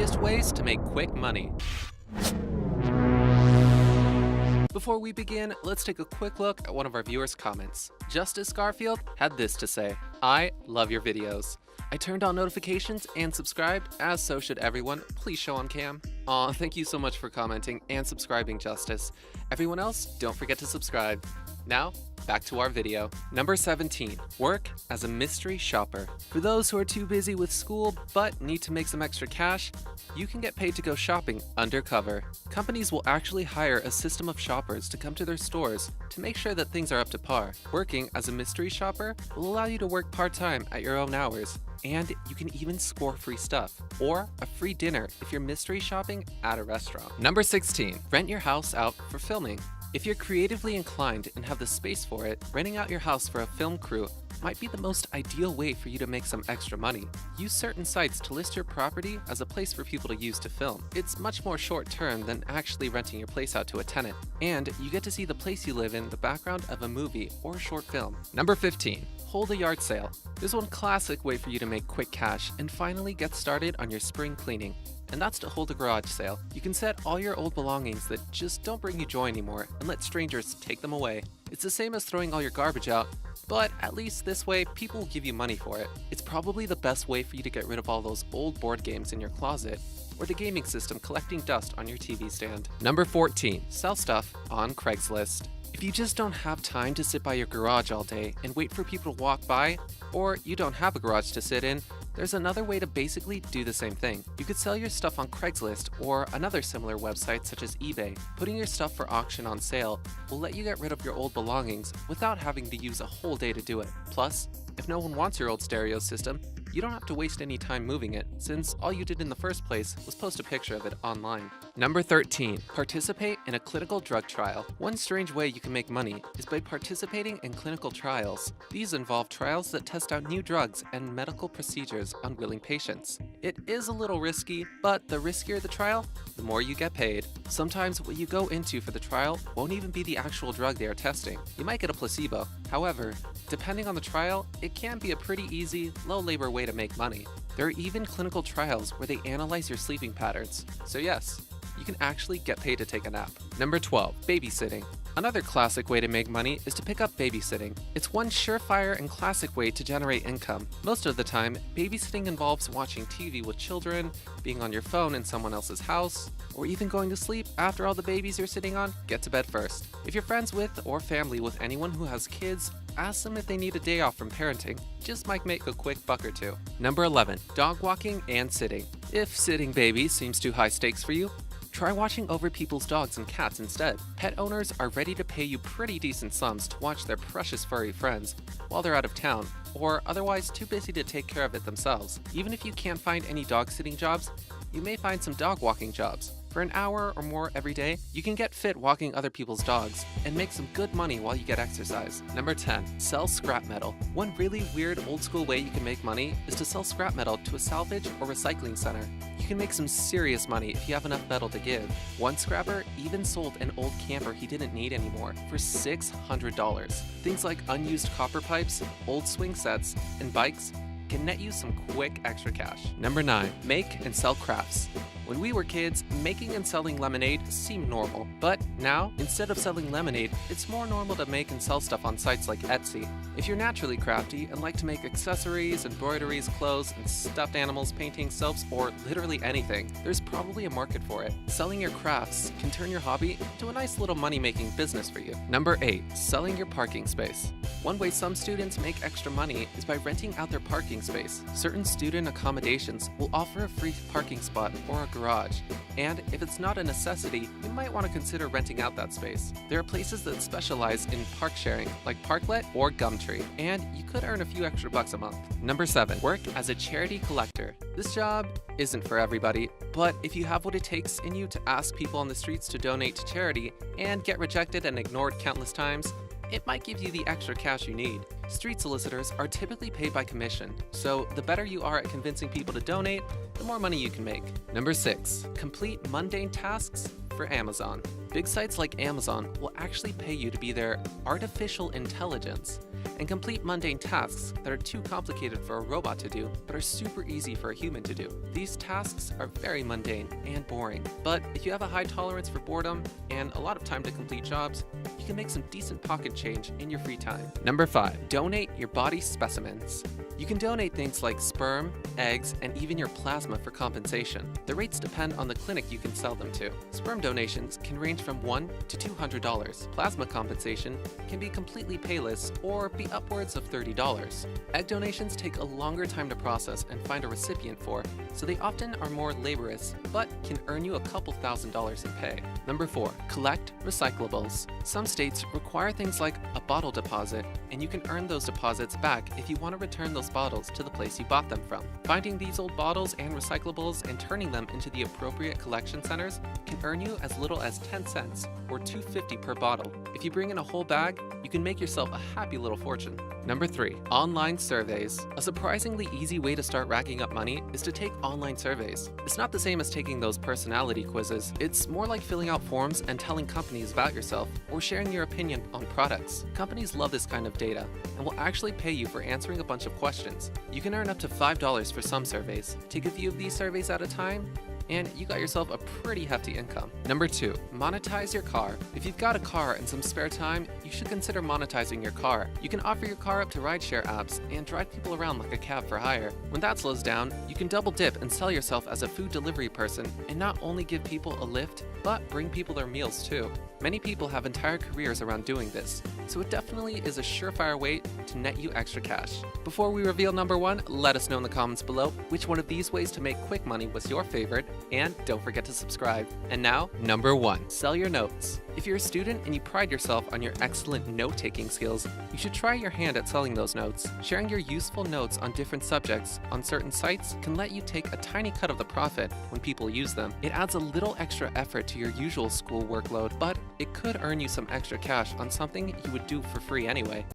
easiest ways to make quick money. Before we begin, let's take a quick look at one of our viewers' comments. Justice Garfield had this to say: "I love your videos. I turned on notifications and subscribed, as so should everyone. Please show on cam." Aw, thank you so much for commenting and subscribing, Justice. Everyone else, don't forget to subscribe. Now, back to our video. Number 17, work as a mystery shopper. For those who are too busy with school but need to make some extra cash, you can get paid to go shopping undercover. Companies will actually hire a system of shoppers to come to their stores to make sure that things are up to par. Working as a mystery shopper will allow you to work part-time at your own hours, and you can even score free stuff or a free dinner if you're mystery shopping at a restaurant. Number 16, rent your house out for filming. If you're creatively inclined and have the space for it, renting out your house for a film crew might be the most ideal way for you to make some extra money. Use certain sites to list your property as a place for people to use to film. It's much more short-term than actually renting your place out to a tenant, and you get to see the place you live in the background of a movie or short film. Number 15, hold a yard sale. There's one classic way for you to make quick cash and finally get started on your spring cleaning, and that's to hold a garage sale. You can set all your old belongings that just don't bring you joy anymore and let strangers take them away. It's the same as throwing all your garbage out, but at least this way, people will give you money for it. It's probably the best way for you to get rid of all those old board games in your closet, or the gaming system collecting dust on your TV stand. Number 14, sell stuff on Craigslist. If you just don't have time to sit by your garage all day and wait for people to walk by, or you don't have a garage to sit in, there's another way to basically do the same thing. You could sell your stuff on Craigslist or another similar website such as eBay. Putting your stuff for auction on sale will let you get rid of your old belongings without having to use a whole day to do it. Plus, if no one wants your old stereo system, you don't have to waste any time moving it, since all you did in the first place was post a picture of it online. Number 13, participate in a clinical drug trial. One strange way you can make money is by participating in clinical trials. These involve trials that test out new drugs and medical procedures on willing patients. It is a little risky, but the riskier the trial, the more you get paid. Sometimes what you go into for the trial won't even be the actual drug they are testing. You might get a placebo. However, depending on the trial, it can be a pretty easy, low-labor way to make money. There are even clinical trials where they analyze your sleeping patterns. So yes, you can actually get paid to take a nap. Number 12, babysitting. Another classic way to make money is to pick up babysitting. It's one surefire and classic way to generate income. Most of the time, babysitting involves watching TV with children, being on your phone in someone else's house, or even going to sleep after all the babies you're sitting on get to bed first. If you're friends with or family with anyone who has kids, ask them if they need a day off from parenting. Just might make a quick buck or two. Number 11, dog walking and sitting. If sitting babies seems too high stakes for you, try watching over people's dogs and cats instead. Pet owners are ready to pay you pretty decent sums to watch their precious furry friends while they're out of town, or otherwise too busy to take care of it themselves. Even if you can't find any dog sitting jobs, you may find some dog walking jobs. For an hour or more every day, you can get fit walking other people's dogs and make some good money while you get exercise. Number 10, sell scrap metal. One really weird old school way you can make money is to sell scrap metal to a salvage or recycling center. You can make some serious money if you have enough metal to give. One scrapper even sold an old camper he didn't need anymore for $600. Things like unused copper pipes, old swing sets, and bikes can net you some quick extra cash. Number 9, make and sell crafts. When we were kids, making and selling lemonade seemed normal, but now, instead of selling lemonade, it's more normal to make and sell stuff on sites like Etsy. If you're naturally crafty and like to make accessories, embroideries, clothes, and stuffed animals, paintings, soaps, or literally anything, there's probably a market for it. Selling your crafts can turn your hobby into a nice little money-making business for you. Number 8, selling your parking space. One way some students make extra money is by renting out their parking space. Certain student accommodations will offer a free parking spot or a garage, and if it's not a necessity, you might want to consider renting out that space. There are places that specialize in park sharing, like Parklet or Gumtree, and you could earn a few extra bucks a month. Number 7, work as a charity collector. This job isn't for everybody, but if you have what it takes in you to ask people on the streets to donate to charity and get rejected and ignored countless times, it might give you the extra cash you need. Street solicitors are typically paid by commission, so the better you are at convincing people to donate, the more money you can make. Number 6, complete mundane tasks for Amazon. Big sites like Amazon will actually pay you to be their artificial intelligence. and complete mundane tasks that are too complicated for a robot to do, but are super easy for a human to do. These tasks are very mundane and boring, but if you have a high tolerance for boredom and a lot of time to complete jobs, you can make some decent pocket change in your free time. Number 5. Donate your body specimens. You can donate things like sperm, eggs, and even your plasma for compensation. The rates depend on the clinic you can sell them to. Sperm donations can range from $1 to $200. Plasma compensation can be completely payless or be upwards of $30. Egg donations take a longer time to process and find a recipient for, so they often are more laborious, but can earn you a couple $1,000s in pay. Number 4. Collect recyclables. Some states require things like a bottle deposit, and you can earn those deposits back if you want to return those bottles to the place you bought them from. Finding these old bottles and recyclables and turning them into the appropriate collection centers can earn you as little as 10 cents or $2.50 per bottle. If you bring in a whole bag, you can make yourself a happy little fortune. Number 3. Online surveys. A surprisingly easy way to start racking up money is to take online surveys. It's not the same as taking those personality quizzes. It's more like filling out forms and telling companies about yourself or sharing your opinion on products. Companies love this kind of data and will actually pay you for answering a bunch of questions. You can earn up to $5 for some surveys. Take a few of these surveys at a time, and you got yourself a pretty hefty income. Number 2. Monetize your car. If you've got a car and some spare time, you should consider monetizing your car. You can offer your car up to rideshare apps and drive people around like a cab for hire. When that slows down, you can double dip and sell yourself as a food delivery person and not only give people a lift, but bring people their meals too. Many people have entire careers around doing this, so it definitely is a surefire way to net you extra cash. Before we reveal number 1, let us know in the comments below which one of these ways to make quick money was your favorite, and don't forget to subscribe. And now, number 1, sell your notes. If you're a student and you pride yourself on your excellent note-taking skills, you should try your hand at selling those notes. Sharing your useful notes on different subjects on certain sites can let you take a tiny cut of the profit when people use them. It adds a little extra effort to your usual school workload, but it could earn you some extra cash on something you would do for free anyway.